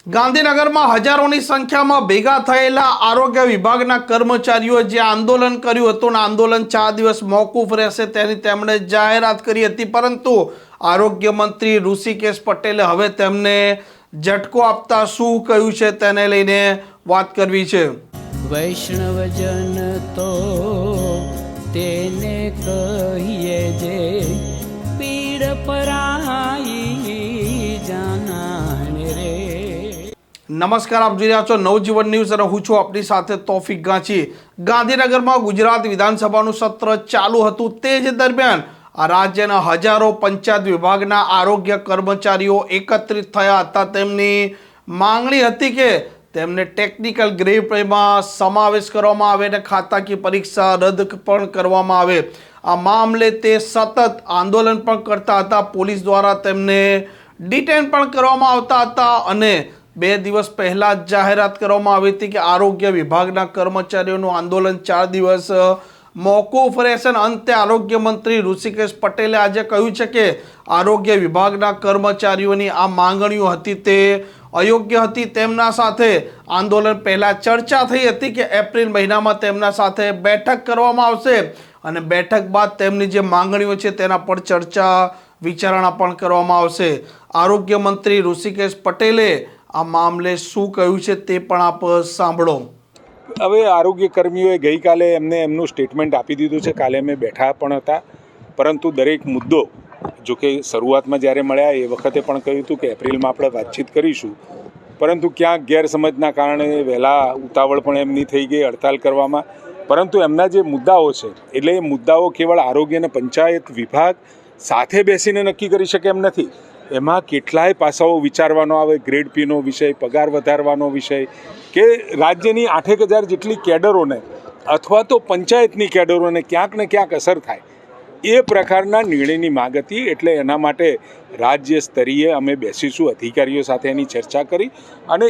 ગાંધીનગરમાં હજારોની સંખ્યામાં ભેગા થયેલા આરોગ્ય વિભાગના કર્મચારીઓ જે આંદોલન કર્યું હતું અને આંદોલન 4 દિવસ મોકૂફ રહેશે તેની તેમણે જાહેરાત કરી હતી, પરંતુ આરોગ્ય મંત્રી ઋષિકેશ પટેલે હવે તેમને ઝટકો આપતા શું કહ્યું છે તેને લઈને વાત કરવી છે। વૈષ્ણવજન તો તેને કહીએ જે પીડ પરાઈ જાનાને રે। નમસ્કાર, આપ જોઈ રહ્યા છો નવજીવન ન્યૂઝ અને હું છું આપની સાથે તોફિક ગાંચી। ગાંધીનગરમાં ગુજરાત વિધાનસભાનું સત્ર ચાલુ હતું, તે જ દરમિયાન આ રાજ્યના હજારો પંચાયત વિભાગના આરોગ્ય કર્મચારીઓ એકત્રિત થયા હતા। તેમની માંગણી હતી કે તેમને ટેકનિકલ ગ્રેડ પેમાં સમાવેશ કરવામાં આવે અને ખાતાકીય પરીક્ષા રદ પણ કરવામાં આવે। આ મામલે તે સતત આંદોલન પણ કરતા હતા। પોલીસ દ્વારા તેમને ડિટેન પણ કરવામાં આવતા હતા અને 2 દિવસ પહેલા જ જાહેરાત કરવામાં આવી હતી કે આરોગ્ય વિભાગના કર્મચારીઓનું આંદોલન 4 દિવસ મોકૂફ રહેશે। અંતે આરોગ્ય મંત્રી ઋષિકેશ પટેલે આજે કહ્યું છે કે આરોગ્ય વિભાગના કર્મચારીઓની આ માંગણીઓ હતી તે અયોગ્ય હતી। તેમના સાથે આંદોલન પહેલા ચર્ચા થઈ હતી કે એપ્રિલ મહિનામાં તેમના સાથે બેઠક કરવામાં આવશે અને બેઠક બાદ તેમની જે માંગણીઓ છે તેના પર ચર્ચા વિચારણા પણ કરવામાં આવશે। આરોગ્ય મંત્રી ઋષિકેશ પટેલે આ મામલે શું કહ્યું છે તે પણ આપ સાંભળો। હવે આરોગ્ય કર્મીઓએ ગઈકાલે એમનું સ્ટેટમેન્ટ આપી દીધું છે। કાલે અમે બેઠા પણ હતા, પરંતુ દરેક મુદ્દો જો કે શરૂઆતમાં જ્યારે મળ્યા એ વખતે પણ કહ્યું હતું કે એપ્રિલમાં આપણે વાતચીત કરીશું, પરંતુ ક્યાંક ગેરસમજના કારણે વહેલા ઉતાવળ પણ એમની થઈ ગઈ હડતાલ કરવામાં। પરંતુ એમના જે મુદ્દાઓ છે એટલે એ મુદ્દાઓ કેવળ આરોગ્ય અને પંચાયત વિભાગ સાથે બેસીને નક્કી કરી શકે એમ નથી। એમાં કેટલાય પાસાઓ વિચારવાનો આવે, ગ્રેડ પીનો વિષય, પગાર વધારવાનો વિષય, કે રાજ્યની 8,000 જેટલી કેડરોને અથવા તો પંચાયતની કેડરોને ક્યાંક ને ક્યાંક અસર થાય એ પ્રકારના નિર્ણયની માંગ હતી। એટલે એના માટે રાજ્ય સ્તરીય અમે બેસીશું, અધિકારીઓ સાથે એની ચર્ચા કરી અને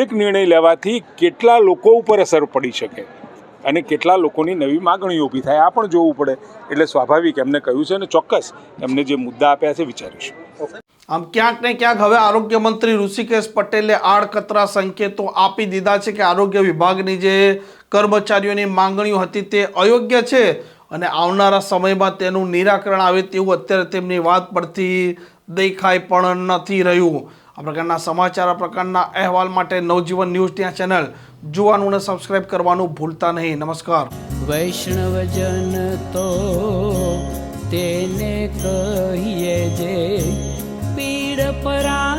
એક નિર્ણય લેવાથી કેટલા લોકો ઉપર અસર પડી શકે અને કેટલા લોકોની નવી માગણીઓ ઊભી થાય આ પણ જોવું પડે। એટલે સ્વાભાવિક એમને કહ્યું છે અને ચોક્કસ એમને જે મુદ્દા આપ્યા છે વિચારીશું। આમ ક્યાંક ને ક્યાંક હવે આરોગ્ય મંત્રી ઋષિકેશ પટેલે આડકતરા સંકેતો આપી દીધા છે કે આરોગ્ય વિભાગની જે કર્મચારીઓની માંગણીઓ હતી તે અયોગ્ય છે અને આવનારા સમયમાં તેનું નિરાકરણ આવે તેવું અત્યારે તેમની વાત પરથી દેખાઈ પણ નથી રહ્યું। આ પ્રકારના સમાચાર, આ પ્રકારના અહેવાલ માટે નવજીવન ન્યૂઝ ત્યાં ચેનલ જોવાનું અને સબસ્ક્રાઇબ કરવાનું ભૂલતા નહીં। નમસ્કાર। વૈષ્ણવજન તો તેને કહીએ જે પીડ પરા